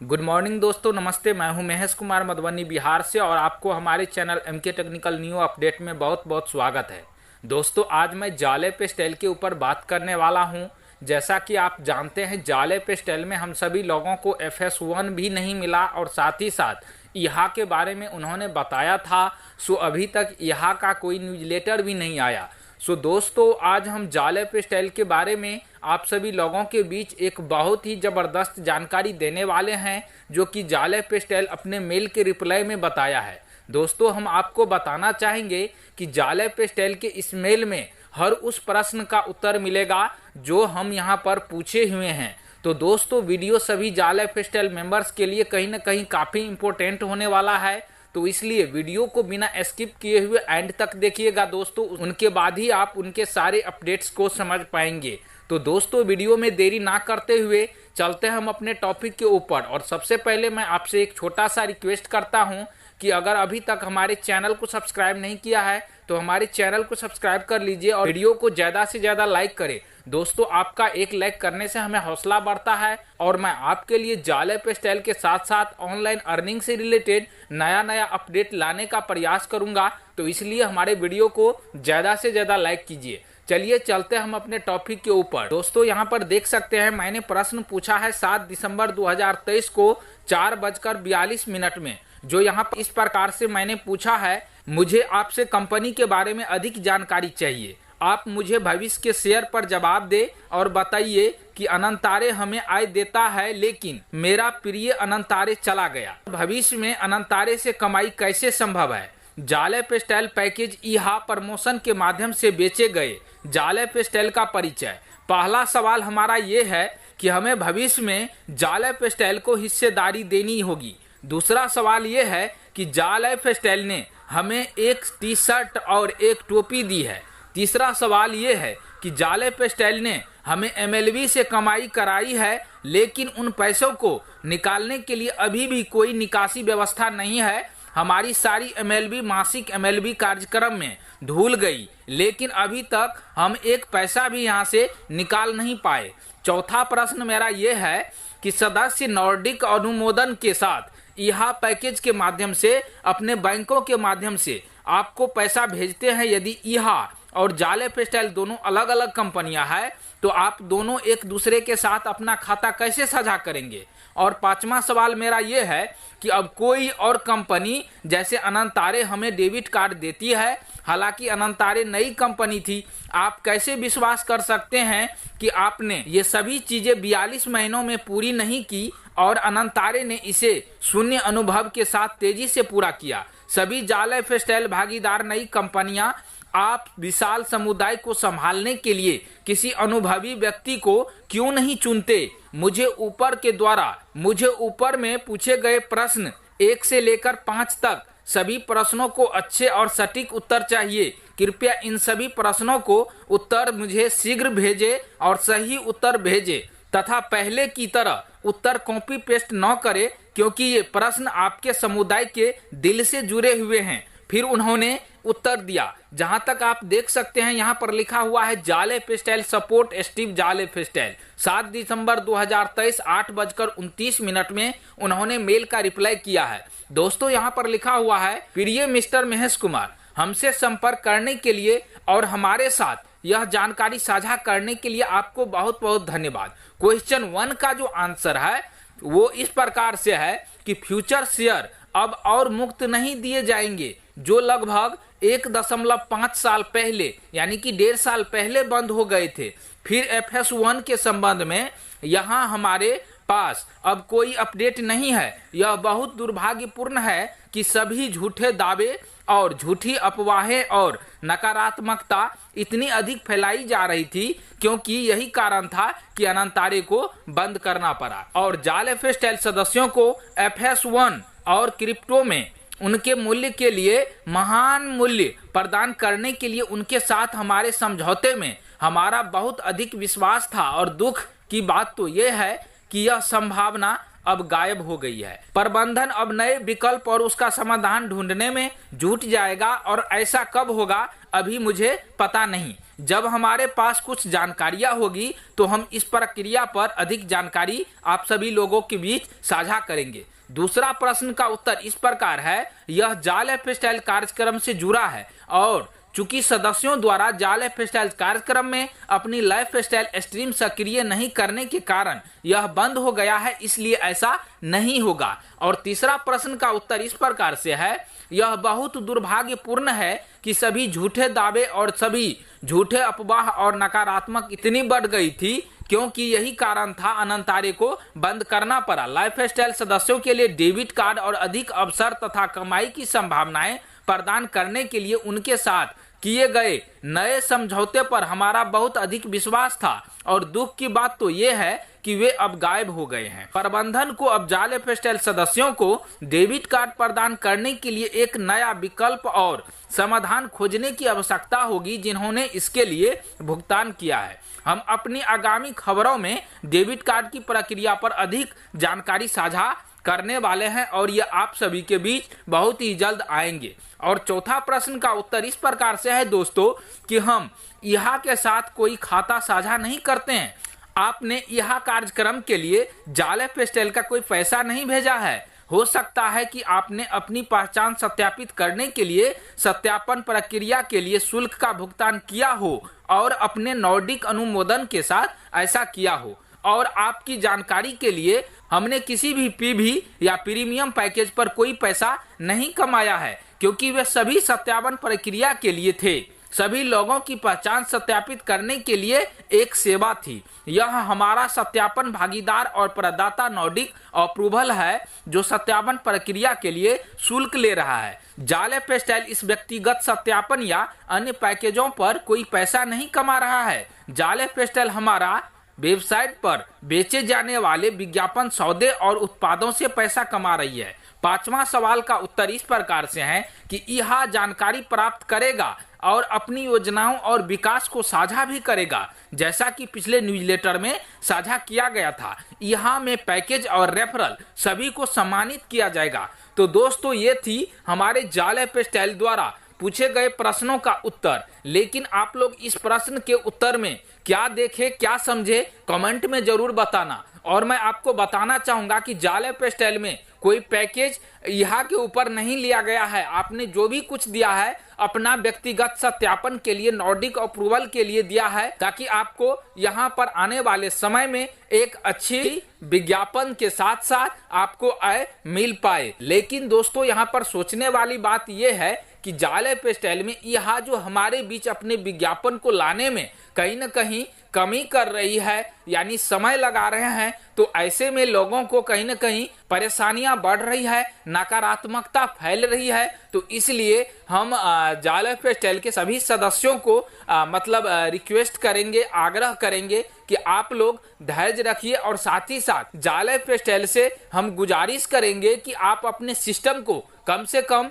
Good morning दोस्तों, नमस्ते। मैं हूं महेश कुमार मधुबनी बिहार से और आपको हमारे channel MK technical new update में बहुत बहुत स्वागत है। दोस्तों, आज मैं जाले पेस्टेल के ऊपर बात करने वाला हूं। जैसा कि आप जानते हैं, जाले पेस्टेल में हम सभी लोगों को FS1 भी नहीं मिला और साथ ही साथ यहाँ के बारे में उन्होंने बताया था। सो अभी तक यहाँ का कोई न्यूज़लेटर भी नहीं आया। सो दोस्तों, आज हम जाले पेस्टेल के बारे में आप सभी लोगों के बीच एक बहुत ही ज़बरदस्त जानकारी देने वाले हैं, जो कि जाले पेस्टेल अपने मेल के रिप्लाई में बताया है। दोस्तों, हम आपको बताना चाहेंगे कि जाले पेस्टेल के इस मेल में हर उस प्रश्न का उत्तर मिलेगा जो हम यहाँ पर पूछे हुए हैं। तो दोस्तों, वीडियो सभी जाले पेस्टेल मेंबर्स के लिए कहीं ना कहीं काफ़ी इम्पोर्टेंट होने वाला है, तो इसलिए वीडियो को बिना स्किप किए हुए एंड तक देखिएगा दोस्तों। उनके बाद ही आप उनके सारे अपडेट्स को समझ पाएंगे। तो दोस्तों, वीडियो में देरी ना करते हुए चलते हैं हम अपने टॉपिक के ऊपर। और सबसे पहले मैं आपसे एक छोटा सा रिक्वेस्ट करता हूं कि अगर अभी तक हमारे चैनल को सब्सक्राइब नहीं किया है तो हमारे चैनल को सब्सक्राइब कर लीजिए और वीडियो को ज़्यादा से ज़्यादा लाइक करें। दोस्तों, आपका एक लाइक करने से हमें हौसला बढ़ता है और मैं आपके लिए जाले पेस्टेल के साथ साथ ऑनलाइन अर्निंग से रिलेटेड नया नया अपडेट लाने का प्रयास करूंगा। तो इसलिए हमारे वीडियो को ज़्यादा से ज़्यादा लाइक कीजिए। चलिए चलते हम अपने टॉपिक के ऊपर। दोस्तों, यहाँ पर देख सकते हैं, मैंने प्रश्न पूछा है 7 दिसंबर 2023 को 4:42 में, जो यहाँ पर इस प्रकार से मैंने पूछा है, मुझे आपसे कंपनी के बारे में अधिक जानकारी चाहिए। आप मुझे भविष्य के शेयर पर जवाब दे और बताइए कि अनंतारे हमें आय देता है, लेकिन मेरा प्रिय अनंतारे चला गया। भविष्य में अनंतारे से कमाई कैसे संभव है? जाले पेस्टेल पैकेज इहा प्रमोशन के माध्यम से बेचे गए जाले पेस्टेल का परिचय। पहला सवाल हमारा ये है कि हमें भविष्य में जाले पेस्टेल को हिस्सेदारी देनी होगी। दूसरा सवाल ये है कि जाले पेस्टेल ने हमें एक टी शर्ट और एक टोपी दी है। तीसरा सवाल ये है कि जाले पेस्टेल ने हमें MLB से कमाई कराई है, लेकिन उन पैसों को निकालने के लिए अभी भी कोई निकासी व्यवस्था नहीं है। हमारी सारी MLB मासिक MLB कार्यक्रम में धुल गई, लेकिन अभी तक हम एक पैसा भी यहाँ से निकाल नहीं पाए। चौथा प्रश्न मेरा ये है कि सदस्य नॉर्डिक अनुमोदन के साथ यह पैकेज के माध्यम से अपने बैंकों के माध्यम से आपको पैसा भेजते हैं। यदि यह और जाले पेस्टेल दोनों अलग अलग कंपनियां हैं, तो आप दोनों एक दूसरे के साथ अपना खाता कैसे साझा करेंगे? और पांचवा सवाल मेरा ये है कि अब कोई और कंपनी जैसे अनंतारे हमें डेबिट कार्ड देती है, हालांकि अनंतारे नई कंपनी थी। आप कैसे विश्वास कर सकते हैं कि आपने ये सभी चीजें 42 महीनों में पूरी नहीं की और अनंतारे ने इसे शून्य अनुभव के साथ तेजी से पूरा किया? सभी जाले पेस्टेल भागीदार नई कंपनियां आप विशाल समुदाय को संभालने के लिए किसी अनुभवी व्यक्ति को क्यों नहीं चुनते? मुझे ऊपर में पूछे गए प्रश्न 1 से लेकर 5 तक सभी प्रश्नों को अच्छे और सटीक उत्तर चाहिए। कृपया इन सभी प्रश्नों को उत्तर मुझे शीघ्र भेजें और सही उत्तर भेजें तथा पहले की तरह उत्तर कॉपी पेस्ट न करें, क्योंकि ये प्रश्न आपके समुदाय के दिल से जुड़े हुए हैं। फिर उन्होंने उत्तर दिया। जहां तक आप देख सकते हैं, यहाँ पर लिखा हुआ है जाले पेस्टेल सपोर्ट स्टीव जाले पेस्टेल। 7 दिसंबर 2023 8:29 में उन्होंने मेल का रिप्लाई किया है। दोस्तों, यहाँ पर लिखा हुआ है, प्रिय मिस्टर महेश कुमार, हमसे संपर्क करने के लिए और हमारे साथ यह जानकारी साझा करने के लिए आपको बहुत बहुत धन्यवाद। क्वेश्चन 1 का जो आंसर है वो इस प्रकार से है कि फ्यूचर शेयर अब और मुक्त नहीं दिए जाएंगे, जो लगभग 1.5 साल पहले यानी कि 1.5 साल पहले बंद हो गए थे। फिर FS1 के संबंध में यहाँ हमारे पास अब कोई अपडेट नहीं है। यह बहुत दुर्भाग्यपूर्ण है कि सभी झूठे दावे और झूठी अफवाहें और नकारात्मकता इतनी अधिक फैलाई जा रही थी, क्योंकि यही कारण था कि अनंतारे को बंद करना पड़ा। और जाले पेस्टेल सदस्यों को FS1 और क्रिप्टो में उनके मूल्य के लिए महान मूल्य प्रदान करने के लिए उनके साथ हमारे समझौते में हमारा बहुत अधिक विश्वास था। और दुख की बात तो यह है कि यह संभावना अब गायब हो गई है। प्रबंधन अब नए विकल्प और उसका समाधान ढूंढने में जुट जाएगा, और ऐसा कब होगा अभी मुझे पता नहीं। जब हमारे पास कुछ जानकारियां होगी तो हम इस प्रक्रिया पर अधिक जानकारी आप सभी लोगों के बीच साझा करेंगे। दूसरा प्रश्न का उत्तर इस प्रकार है, यह जाल लाइफ स्टाइल कार्यक्रम से जुड़ा है और चूंकि सदस्यों द्वारा जाल लाइफ स्टाइल कार्यक्रम में अपनी लाइफ स्टाइल स्ट्रीम सक्रिय नहीं करने के कारण यह बंद हो गया है, इसलिए ऐसा नहीं होगा। और तीसरा प्रश्न का उत्तर इस प्रकार से है, यह बहुत दुर्भाग्यपूर्ण है कि सभी झूठे दावे और सभी झूठे अफवाह और नकारात्मक इतनी बढ़ गई थी क्योंकि यही कारण था अनंतारे को बंद करना पड़ा। लाइफ स्टाइल सदस्यों के लिए डेबिट कार्ड और अधिक अवसर तथा कमाई की संभावनाएं प्रदान करने के लिए उनके साथ किए गए नए समझौते पर हमारा बहुत अधिक विश्वास था और दुख की बात तो ये है कि वे अब गायब हो गए हैं। प्रबंधन को अब जाल लाइफ स्टाइल सदस्यों को डेबिट कार्ड प्रदान करने के लिए एक नया विकल्प और समाधान खोजने की आवश्यकता होगी जिन्होंने इसके लिए भुगतान किया है। हम अपनी आगामी खबरों में डेबिट कार्ड की प्रक्रिया पर अधिक जानकारी साझा करने वाले हैं और ये आप सभी के बीच बहुत ही जल्द आएंगे। और चौथा प्रश्न का उत्तर इस प्रकार से है दोस्तों कि हम यहाँ के साथ कोई खाता साझा नहीं करते हैं। आपने यह कार्यक्रम के लिए जाल लाइफ स्टाइल का कोई पैसा नहीं भेजा है। हो सकता है कि आपने अपनी पहचान सत्यापित करने के लिए सत्यापन प्रक्रिया के लिए शुल्क का भुगतान किया हो और अपने नॉर्डिक अनुमोदन के साथ ऐसा किया हो। और आपकी जानकारी के लिए हमने किसी भी पीवी या प्रीमियम पैकेज पर कोई पैसा नहीं कमाया है क्योंकि वे सभी सत्यापन प्रक्रिया के लिए थे। सभी लोगों की पहचान सत्यापित करने के लिए एक सेवा थी। यह हमारा सत्यापन भागीदार और प्रदाता नॉर्डिक अप्रूवल है जो सत्यापन प्रक्रिया के लिए शुल्क ले रहा है। जाल लाइफ स्टाइल इस व्यक्तिगत सत्यापन या अन्य पैकेजों पर कोई पैसा नहीं कमा रहा है। जाल लाइफ स्टाइल हमारा वेबसाइट पर बेचे जाने वाले विज्ञापन सौदे और उत्पादों से पैसा कमा रही है। पांचवा सवाल का उत्तर इस प्रकार से है कि यह जानकारी प्राप्त करेगा और अपनी योजनाओं और विकास को साझा भी करेगा जैसा कि पिछले न्यूज़लेटर में साझा किया गया था। यहाँ में पैकेज और रेफरल सभी को सम्मानित किया जाएगा। तो दोस्तों ये थी हमारे जाल लाइफ स्टाइल द्वारा पूछे गए प्रश्नों का उत्तर। लेकिन आप लोग इस प्रश्न के उत्तर में क्या देखे क्या समझे कमेंट में जरूर बताना। और मैं आपको बताना चाहूंगा कि जाल लाइफ स्टाइल में कोई पैकेज यहाँ के ऊपर नहीं लिया गया है। आपने जो भी कुछ दिया है अपना व्यक्तिगत सत्यापन के लिए नॉर्डिक अप्रूवल के लिए दिया है ताकि आपको यहाँ पर आने वाले समय में एक अच्छी विज्ञापन के साथ साथ आपको आय मिल पाए। लेकिन दोस्तों यहाँ पर सोचने वाली बात यह है कि जाल लाइफ स्टाइल में यह जो हमारे बीच अपने विज्ञापन को लाने में कहीं न कहीं कमी कर रही है यानी समय लगा रहे हैं, तो ऐसे में लोगों को कहीं न कहीं परेशानियां बढ़ रही है, नकारात्मकता फैल रही है। तो इसलिए हम जाल लाइफ स्टाइल के सभी सदस्यों को रिक्वेस्ट करेंगे, आग्रह करेंगे कि आप लोग धैर्य रखिए और साथ ही साथ जाल लाइफ स्टाइल से हम गुजारिश करेंगे कि आप अपने सिस्टम को कम से कम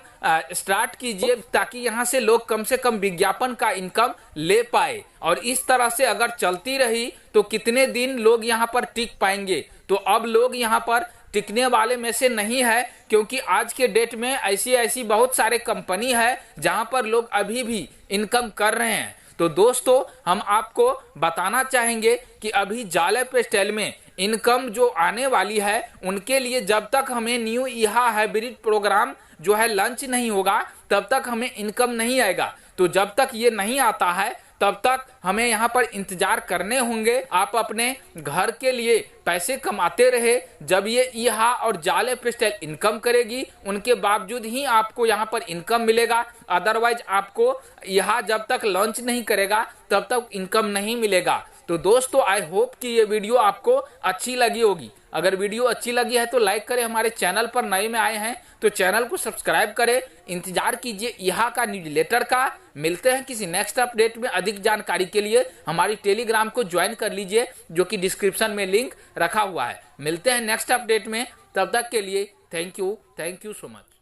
स्टार्ट कीजिए ताकि यहाँ से लोग कम से कम विज्ञापन का इनकम ले पाए। और इस तरह से अगर चलती रही तो कितने दिन लोग यहाँ पर टिक पाएंगे। तो अब लोग यहाँ पर टिकने वाले में से नहीं है क्योंकि आज के डेट में ऐसी बहुत सारे कंपनी है जहाँ पर लोग अभी भी इनकम कर रहे हैं। तो दोस्तों हम आपको बताना चाहेंगे कि अभी जाल लाइफ स्टाइल में इनकम जो आने वाली है उनके लिए जब तक हमें न्यू यह हाइब्रिड प्रोग्राम जो है लॉन्च नहीं होगा तब तक हमें इनकम नहीं आएगा। तो जब तक ये नहीं आता है तब तक हमें यहाँ पर इंतजार करने होंगे। आप अपने घर के लिए पैसे कमाते रहे, जब ये यहाँ और जाल लाइफ स्टाइल इनकम करेगी उनके बावजूद ही आपको यहाँ पर इनकम मिलेगा। अदरवाइज आपको यहाँ जब तक लॉन्च नहीं करेगा तब तक इनकम नहीं मिलेगा। तो दोस्तों आई होप कि ये वीडियो आपको अच्छी लगी होगी। अगर वीडियो अच्छी लगी है तो लाइक करें, हमारे चैनल पर नए में आए हैं तो चैनल को सब्सक्राइब करें, इंतजार कीजिए यहाँ का न्यूज़लेटर का। मिलते हैं किसी नेक्स्ट अपडेट में। अधिक जानकारी के लिए हमारी टेलीग्राम को ज्वाइन कर लीजिए जो कि डिस्क्रिप्शन में लिंक रखा हुआ है। मिलते हैं नेक्स्ट अपडेट में, तब तक के लिए थैंक यू सो मच।